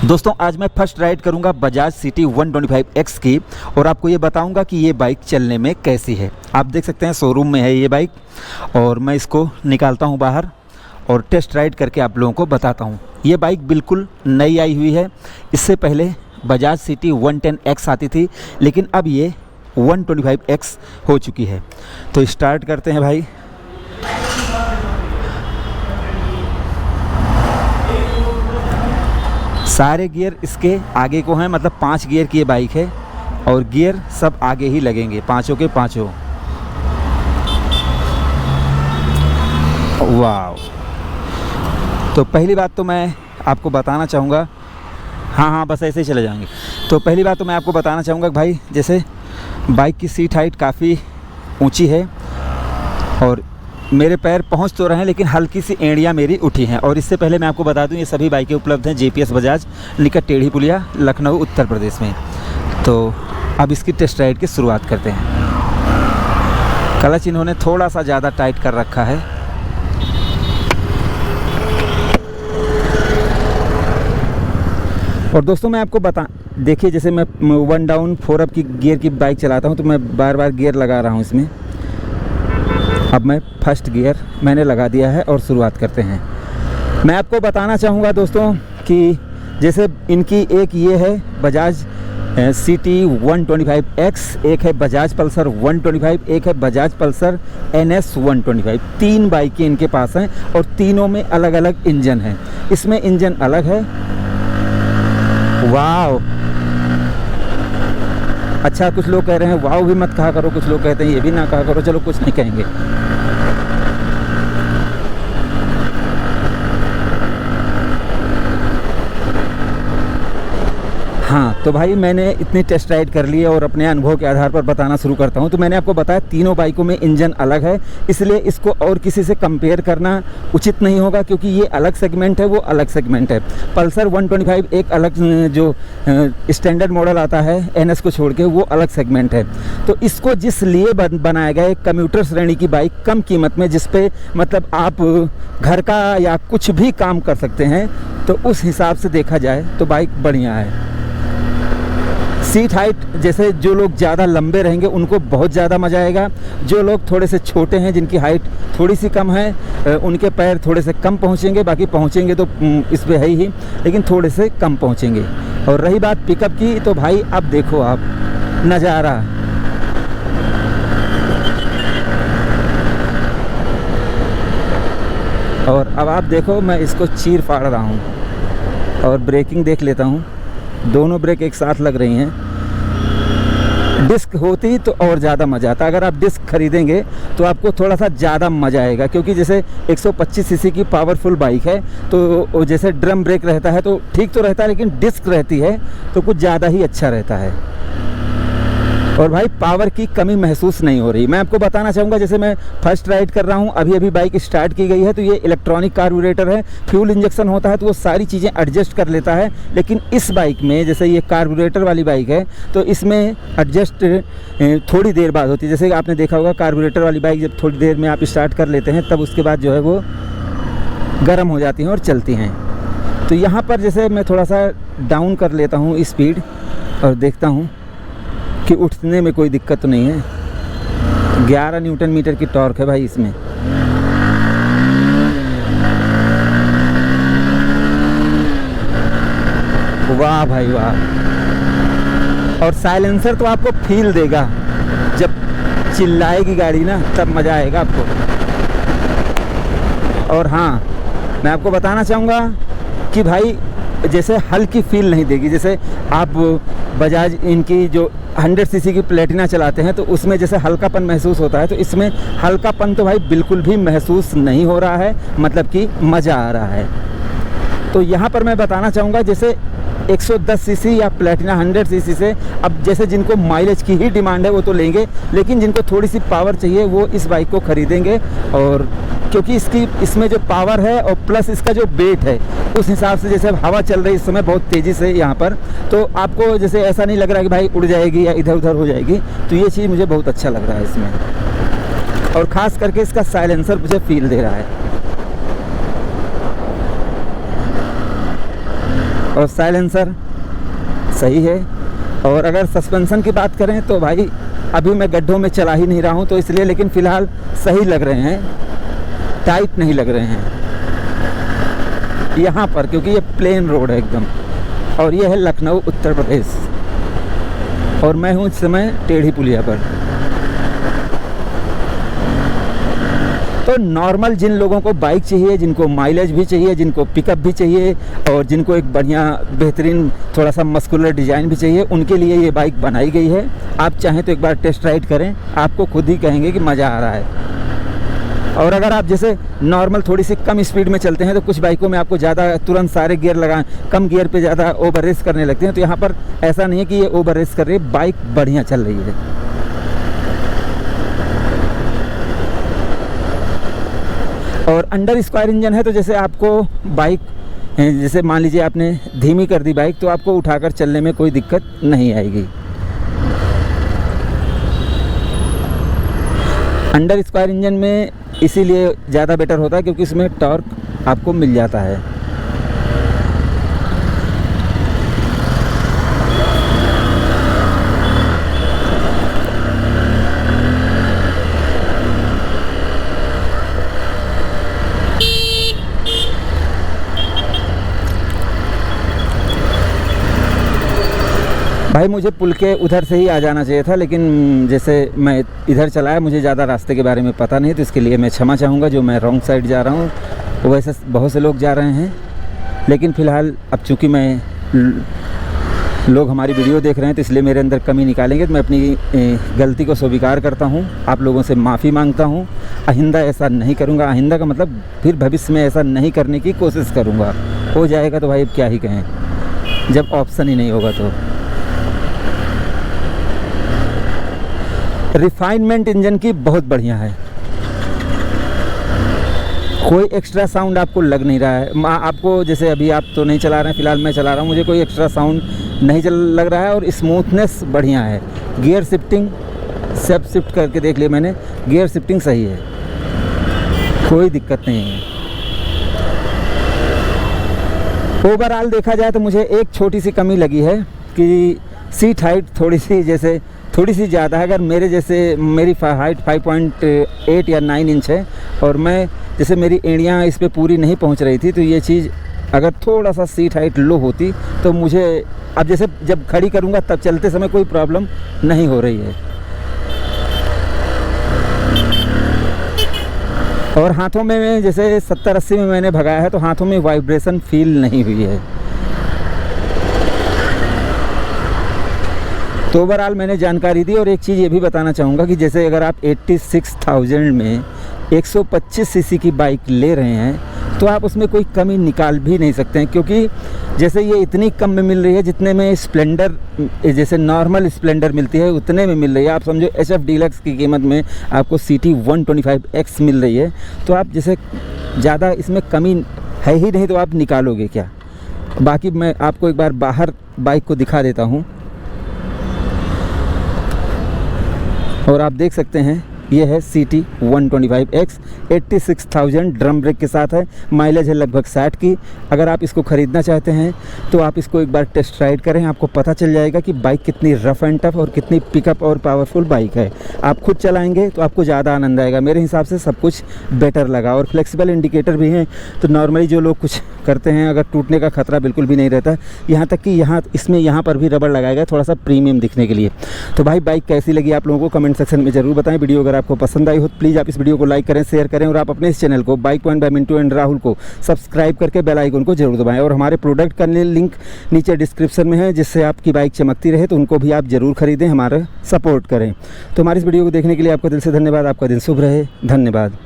दोस्तों आज मैं फर्स्ट राइड करूंगा बजाज सिटी 125X की और आपको ये बताऊंगा कि ये बाइक चलने में कैसी है। आप देख सकते हैं शोरूम में है ये बाइक और मैं इसको निकालता हूं बाहर और टेस्ट राइड करके आप लोगों को बताता हूं। ये बाइक बिल्कुल नई आई हुई है। इससे पहले बजाज सिटी 110X आती थी, लेकिन अब ये 125X हो चुकी है। तो स्टार्ट करते हैं भाई। सारे गियर इसके आगे को हैं, मतलब 5 गियर की ये बाइक है और गियर सब आगे ही लगेंगे, पांचों के पांचों। वाह! तो पहली बात तो मैं आपको बताना चाहूँगा, हाँ बस ऐसे ही चले जाएंगे। तो पहली बात तो मैं आपको बताना चाहूँगा कि भाई जैसे बाइक की सीट हाइट काफ़ी ऊंची है और मेरे पैर पहुंच तो रहे हैं, लेकिन हल्की सी एड़ियाँ मेरी उठी हैं। और इससे पहले मैं आपको बता दूं ये सभी बाइकें उपलब्ध हैं JPS बजाज, निकट टेढ़ी पुलिया, लखनऊ, उत्तर प्रदेश में। तो अब इसकी टेस्ट राइड की शुरुआत करते हैं। क्लच इन्होंने थोड़ा सा ज़्यादा टाइट कर रखा है। और दोस्तों मैं आपको देखिए, जैसे मैं 1 डाउन 4 अप की गियर की बाइक चलाता हूँ तो मैं बार बार गियर लगा रहा हूँ इसमें। अब मैं फर्स्ट गियर मैंने लगा दिया है और शुरुआत करते हैं। मैं आपको बताना चाहूँगा दोस्तों कि जैसे इनकी एक ये है बजाज सिटी 125X, एक है बजाज पल्सर 125, एक है बजाज पल्सर NS 125। 3 बाइकें इनके पास हैं और तीनों में अलग अलग इंजन है। इसमें इंजन अलग है। वाव! अच्छा, कुछ लोग कह रहे हैं वाव भी मत कहा करो, कुछ लोग कहते हैं ये भी ना कहा करो। चलो कुछ नहीं कहेंगे। हाँ तो भाई मैंने इतनी टेस्ट राइड कर ली है और अपने अनुभव के आधार पर बताना शुरू करता हूँ। तो मैंने आपको बताया तीनों बाइकों में इंजन अलग है, इसलिए इसको और किसी से कंपेयर करना उचित नहीं होगा, क्योंकि ये अलग सेगमेंट है, वो अलग सेगमेंट है। पल्सर 125 एक अलग जो स्टैंडर्ड मॉडल आता है NS को छोड़ के, वो अलग सेगमेंट है। तो इसको जिस लिए बनाया गया एक कम्यूटर श्रेणी की बाइक, कम कीमत में, जिस पे मतलब आप घर का या कुछ भी काम कर सकते हैं, तो उस हिसाब से देखा जाए तो बाइक बढ़िया है। सीट हाइट जैसे जो लोग ज़्यादा लंबे रहेंगे उनको बहुत ज़्यादा मज़ा आएगा। जो लोग थोड़े से छोटे हैं, जिनकी हाइट थोड़ी सी कम है, उनके पैर थोड़े से कम पहुंचेंगे। बाकी पहुंचेंगे तो इस पे है ही, लेकिन थोड़े से कम पहुंचेंगे। और रही बात पिकअप की, तो भाई अब देखो आप नज़ारा। और अब आप देखो मैं इसको चीर फाड़ रहा हूँ और ब्रेकिंग देख लेता हूँ। दोनों ब्रेक एक साथ लग रही हैं। डिस्क होती तो और ज़्यादा मज़ा आता। अगर आप डिस्क खरीदेंगे तो आपको थोड़ा सा ज़्यादा मज़ा आएगा, क्योंकि जैसे 125 सीसी की पावरफुल बाइक है, तो जैसे ड्रम ब्रेक रहता है तो ठीक तो रहता है, लेकिन डिस्क रहती है तो कुछ ज़्यादा ही अच्छा रहता है। और भाई पावर की कमी महसूस नहीं हो रही। मैं आपको बताना चाहूँगा, जैसे मैं फर्स्ट राइड कर रहा हूँ, अभी बाइक स्टार्ट की गई है, तो ये इलेक्ट्रॉनिक कार्बोरेटर है, फ्यूल इंजेक्शन होता है तो वो सारी चीज़ें एडजस्ट कर लेता है। लेकिन इस बाइक में जैसे ये कार्बोरेटर वाली बाइक है तो इसमें एडजस्ट थोड़ी देर बाद होती है। जैसे आपने देखा होगा कार्बोरेटर वाली बाइक जब थोड़ी देर में आप स्टार्ट कर लेते हैं, तब उसके बाद जो है वो गर्म हो जाती हैं और चलती हैं। तो यहाँ पर जैसे मैं थोड़ा सा डाउन कर लेता हूँ स्पीड और देखता हूँ कि उठने में कोई दिक्कत तो नहीं है। 11 न्यूटन मीटर की टॉर्क है भाई इसमें। वाह भाई वाह! और साइलेंसर तो आपको फील देगा, जब चिल्लाएगी गाड़ी ना तब मज़ा आएगा आपको। और हाँ, मैं आपको बताना चाहूँगा कि भाई जैसे हल्की फील नहीं देगी। जैसे आप बजाज इनकी जो 100 सीसी की प्लेटिना चलाते हैं तो उसमें जैसे हल्कापन महसूस होता है, तो इसमें हल्कापन तो भाई बिल्कुल भी महसूस नहीं हो रहा है, मतलब कि मज़ा आ रहा है। तो यहाँ पर मैं बताना चाहूँगा, जैसे 110 सीसी या प्लेटिना 100 सीसी से, अब जैसे जिनको माइलेज की ही डिमांड है वो तो लेंगे, लेकिन जिनको थोड़ी सी पावर चाहिए वो इस बाइक को ख़रीदेंगे। और क्योंकि इसमें जो पावर है और प्लस इसका जो वेट है, उस हिसाब से जैसे हवा चल रही है इस समय बहुत तेज़ी से यहाँ पर, तो आपको जैसे ऐसा नहीं लग रहा है कि भाई उड़ जाएगी या इधर उधर हो जाएगी। तो ये चीज़ मुझे बहुत अच्छा लग रहा है इसमें। और ख़ास करके इसका साइलेंसर मुझे फील दे रहा है। और साइलेंसर सही है। और अगर सस्पेंशन की बात करें तो भाई अभी मैं गड्ढों में चला ही नहीं रहा हूँ तो इसलिए, लेकिन फ़िलहाल सही लग रहे हैं, टाइट नहीं लग रहे हैं यहाँ पर, क्योंकि ये प्लेन रोड है एकदम। और ये है लखनऊ उत्तर प्रदेश और मैं हूँ इस समय टेढ़ी पुलिया पर। तो नॉर्मल जिन लोगों को बाइक चाहिए, जिनको माइलेज भी चाहिए, जिनको पिकअप भी चाहिए और जिनको एक बढ़िया बेहतरीन थोड़ा सा मस्कुलर डिज़ाइन भी चाहिए, उनके लिए ये बाइक बनाई गई है। आप चाहें तो एक बार टेस्ट राइड करें, आपको खुद ही कहेंगे कि मज़ा आ रहा है। और अगर आप जैसे नॉर्मल थोड़ी सी कम स्पीड में चलते हैं तो कुछ बाइकों में आपको ज़्यादा तुरंत सारे गियर लगाएं, कम गियर पे ज़्यादा ओवर रेस करने लगते हैं। तो यहाँ पर ऐसा नहीं है कि ये ओवर रेस कर रही है, बाइक बढ़िया चल रही है। और अंडर स्क्वायर इंजन है, तो जैसे आपको बाइक, जैसे मान लीजिए आपने धीमी कर दी बाइक, तो आपको उठाकर चलने में कोई दिक्कत नहीं आएगी। अंडर स्क्वायर इंजन में इसीलिए ज़्यादा बेटर होता है क्योंकि इसमें टॉर्क आपको मिल जाता है। भाई मुझे पुल के उधर से ही आ जाना चाहिए था, लेकिन जैसे मैं इधर चलाया, मुझे ज़्यादा रास्ते के बारे में पता नहीं, तो इसके लिए मैं क्षमा चाहूँगा जो मैं रॉन्ग साइड जा रहा हूँ। वैसे बहुत से लोग जा रहे हैं, लेकिन फ़िलहाल अब चूँकि मैं लोग हमारी वीडियो देख रहे हैं तो इसलिए मेरे अंदर कमी निकालेंगे, तो मैं अपनी गलती को स्वीकार करता हूँ। आप लोगों से माफ़ी मांगता हूँ। आइंदा ऐसा नहीं करूँगा। आइंदा का मतलब फिर भविष्य में ऐसा नहीं करने की कोशिश करूँगा। हो जाएगा तो भाई अब क्या ही कहें, जब ऑप्शन ही नहीं होगा तो। रिफाइनमेंट इंजन की बहुत बढ़िया है, कोई एक्स्ट्रा साउंड आपको लग नहीं रहा है। आपको जैसे अभी आप तो नहीं चला रहे हैं, फ़िलहाल मैं चला रहा हूँ, मुझे कोई एक्स्ट्रा साउंड नहीं लग रहा है। और स्मूथनेस बढ़िया है। गियर शिफ्टिंग सब शिफ्ट करके देख लिया मैंने, गियर शिफ्टिंग सही है, कोई दिक्कत नहीं है। ओवरऑल देखा जाए तो मुझे एक छोटी सी कमी लगी है कि सीट हाइट थोड़ी सी ज़्यादा है। अगर मेरे जैसे मेरी हाइट 5.8 या 9 इंच है और मैं जैसे मेरी एड़ियाँ इस पे पूरी नहीं पहुंच रही थी, तो ये चीज़ अगर थोड़ा सा सीट हाइट लो होती तो मुझे अब जैसे जब खड़ी करूँगा तब चलते समय कोई प्रॉब्लम नहीं हो रही है। और हाथों में जैसे 70-80 में मैंने भगाया है तो हाथों में वाइब्रेशन फील नहीं हुई है। तो ओवरऑल मैंने जानकारी दी। और एक चीज़ ये भी बताना चाहूँगा कि जैसे अगर आप 86,000 में 125 सीसी की बाइक ले रहे हैं तो आप उसमें कोई कमी निकाल भी नहीं सकते हैं, क्योंकि जैसे ये इतनी कम में मिल रही है जितने में स्प्लेंडर, जैसे नॉर्मल स्प्लेंडर मिलती है उतने में मिल रही है। आप समझो SF डीलक्स की कीमत में आपको CT 125X मिल रही है, तो आप जैसे ज़्यादा इसमें कमी है ही नहीं तो आप निकालोगे क्या। बाकी मैं आपको एक बार बाहर बाइक को दिखा देता हूँ और आप देख सकते हैं ये है CT 125X 86,000 ड्रम ब्रेक के साथ है। माइलेज है लगभग 60 की। अगर आप इसको ख़रीदना चाहते हैं तो आप इसको एक बार टेस्ट राइड करें, आपको पता चल जाएगा कि बाइक कितनी रफ़ एंड टफ और कितनी पिकअप और पावरफुल बाइक है। आप खुद चलाएंगे तो आपको ज़्यादा आनंद आएगा। मेरे हिसाब से सब कुछ बेटर लगा। और फ्लेक्सिबल इंडिकेटर भी हैं, तो नॉर्मली जो लोग कुछ करते हैं अगर टूटने का खतरा बिल्कुल भी नहीं रहता। यहाँ तक कि यहाँ पर भी रबड़ लगाया गया थोड़ा सा प्रीमियम दिखने के लिए। तो भाई बाइक कैसी लगी आप लोगों को कमेंट सेक्शन में ज़रूर बताएं। वीडियो अगर आपको पसंद आई हो तो प्लीज़ आप इस वीडियो को लाइक करें, शेयर करें और आप अपने इस चैनल को bike point by Mintu and Rahul को सब्सक्राइब करके बेल आइकन को जरूर दबाएं। और हमारे प्रोडक्ट का लिंक नीचे डिस्क्रिप्शन में है, जिससे आपकी बाइक चमकती रहे, तो उनको भी आप ज़रूर खरीदें, हमारा सपोर्ट करें। तो हमारी इस वीडियो को देखने के लिए आपका दिल से धन्यवाद। आपका दिन शुभ रहे। धन्यवाद।